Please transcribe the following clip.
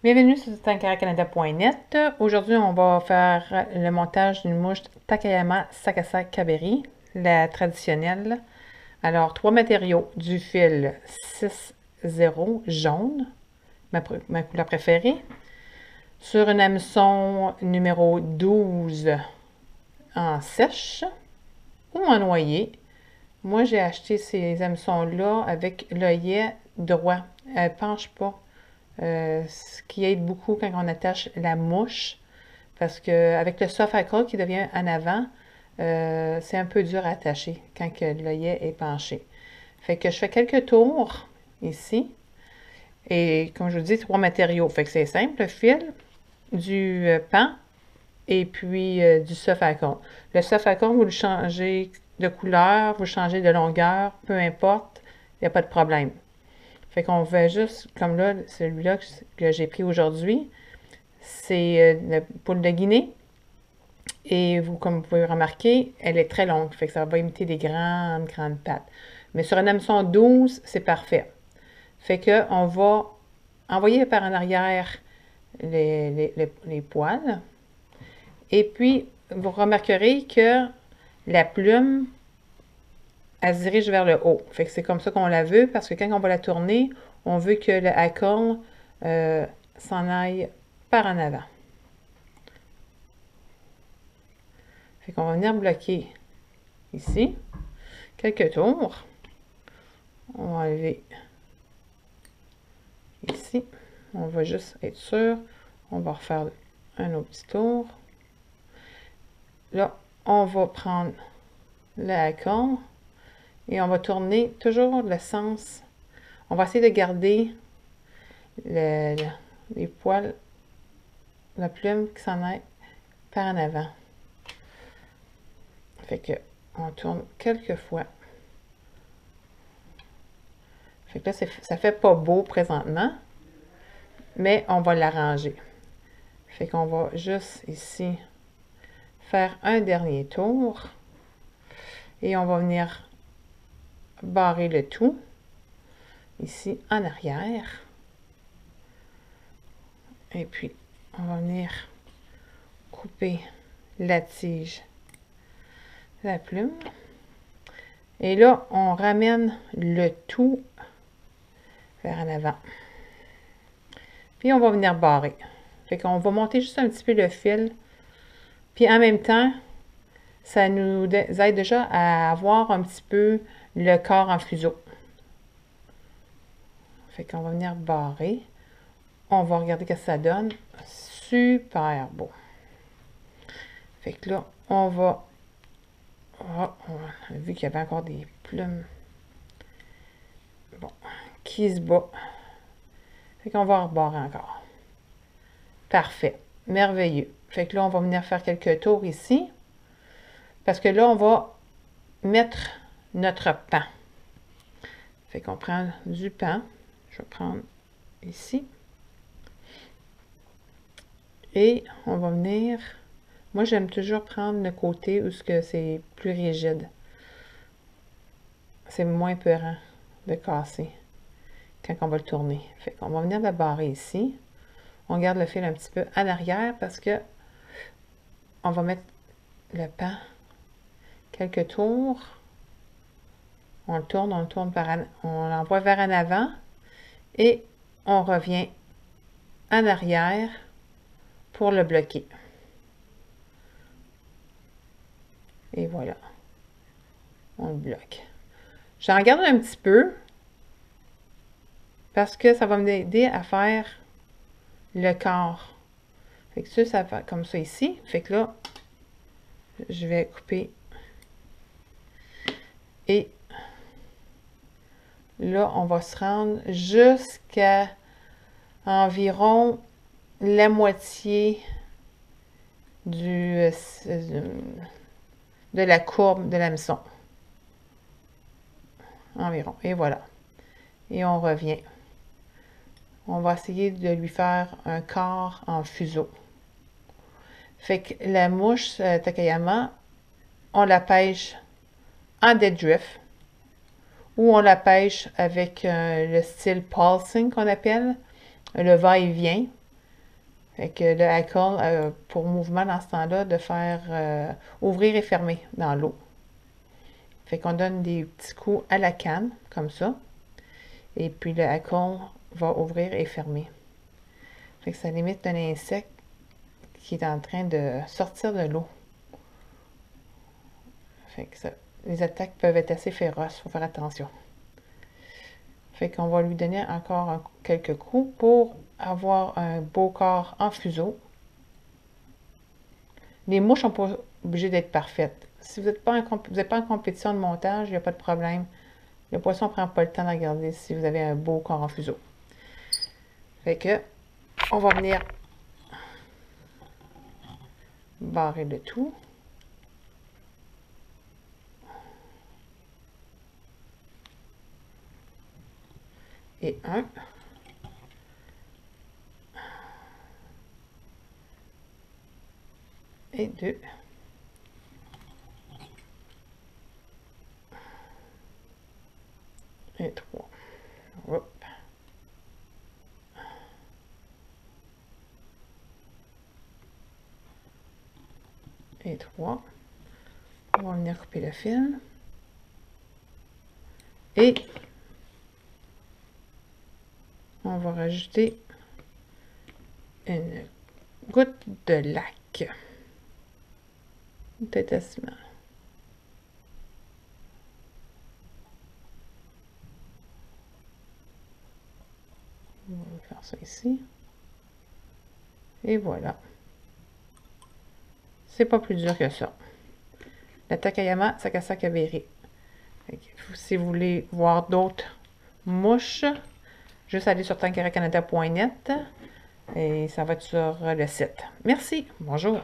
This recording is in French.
Bienvenue sur tankaracanada.net. Aujourd'hui, on va faire le montage d'une mouche Takayama Sakasa Kaberi, la traditionnelle. Alors, trois matériaux, du fil 6-0 jaune, ma couleur préférée, sur un hameçon numéro 12 en sèche ou en noyer. Moi, j'ai acheté ces hameçons-là avec l'œillet droit. Elle ne penche pas. Ce qui aide beaucoup quand on attache la mouche, parce qu'avec le soft acryl qui devient en avant, c'est un peu dur à attacher quand l'œillet est penché. Fait que je fais quelques tours ici, et comme je vous dis, trois matériaux. Fait que c'est simple, le fil, du pan, et puis du soft acryl. Le soft acryl, vous le changez de couleur, vous le changez de longueur, peu importe, il n'y a pas de problème. Fait qu'on fait juste, comme là, celui-là que j'ai pris aujourd'hui, c'est la poule de Guinée. Et vous, comme vous pouvez remarquer, elle est très longue. Fait que ça va imiter des grandes, grandes pattes. Mais sur un hameçon 12, c'est parfait. Fait qu'on va envoyer par en arrière les poils. Et puis, vous remarquerez que la plume, elle se dirige vers le haut. Fait que c'est comme ça qu'on la veut, parce que quand on va la tourner, on veut que le hackle s'en aille par en avant. Fait qu'on va venir bloquer ici, quelques tours. On va enlever ici. On va juste être sûr. On va refaire un autre petit tour. Là, on va prendre le hackle et on va tourner toujours le sens. On va essayer de garder les poils, la plume qui s'en aille par en avant. Fait que on tourne quelques fois. Fait que là, ça fait pas beau présentement, mais on va l'arranger. Fait qu'on va juste ici faire un dernier tour et on va venir barrer le tout ici en arrière. Et puis, on va venir couper la tige, la plume. Et là, on ramène le tout vers en avant. Puis, on va venir barrer. Fait qu'on va monter juste un petit peu le fil. Puis, en même temps, ça nous aide déjà à avoir un petit peu le corps en fuseau. Fait qu'on va venir barrer. On va regarder ce que ça donne. Super beau. Fait que là, on va... Oh, on a vu qu'il y avait encore des plumes. Bon, qui se bat. Fait qu'on va rebarrer encore. Parfait. Merveilleux. Fait que là, on va venir faire quelques tours ici. Parce que là, on va mettre notre pan. Fait qu'on prend du pan. Je vais prendre ici. Et on va venir... Moi, j'aime toujours prendre le côté où c'est plus rigide. C'est moins peurant de casser quand on va le tourner. Fait qu'on va venir le barrer ici. On garde le fil un petit peu en arrière parce que on va mettre le pan quelques tours. On le tourne on l'envoie vers en avant et on revient en arrière pour le bloquer. Et voilà. On le bloque. J'en garde un petit peu parce que ça va m'aider à faire le corps. Fait que ça va comme ça ici. Fait que là, je vais couper. Et là, on va se rendre jusqu'à environ la moitié de la courbe de l'hameçon. Environ. Et voilà. Et on revient. On va essayer de lui faire un corps en fuseau. Fait que la mouche Takayama, on la pêche en dead drift ou on la pêche avec le style pulsing qu'on appelle, le va-et-vient. Fait que le hackle, pour mouvement dans ce temps-là, de faire ouvrir et fermer dans l'eau. Fait qu'on donne des petits coups à la canne, comme ça. Et puis le hackle va ouvrir et fermer. Fait que ça limite un insecte qui est en train de sortir de l'eau. Fait que ça, les attaques peuvent être assez féroces, il faut faire attention. Fait qu'on va lui donner encore quelques coups pour avoir un beau corps en fuseau. Les mouches sont pas obligées d'être parfaites. Si vous n'êtes pas, en compétition de montage, il n'y a pas de problème. Le poisson ne prend pas le temps de regarder si vous avez un beau corps en fuseau. Fait que, on va venir barrer le tout. Et un. Et deux. Et trois. Hop. Et trois. On va venir couper le fil. Et on va rajouter une goutte de lac. Une tête à ciment. On va faire ça ici. Et voilà. C'est pas plus dur que ça. La Takayama Sakasa Kaberi. Si vous voulez voir d'autres mouches, juste aller sur tankeracanada.net et ça va être sur le site. Merci. Bonjour.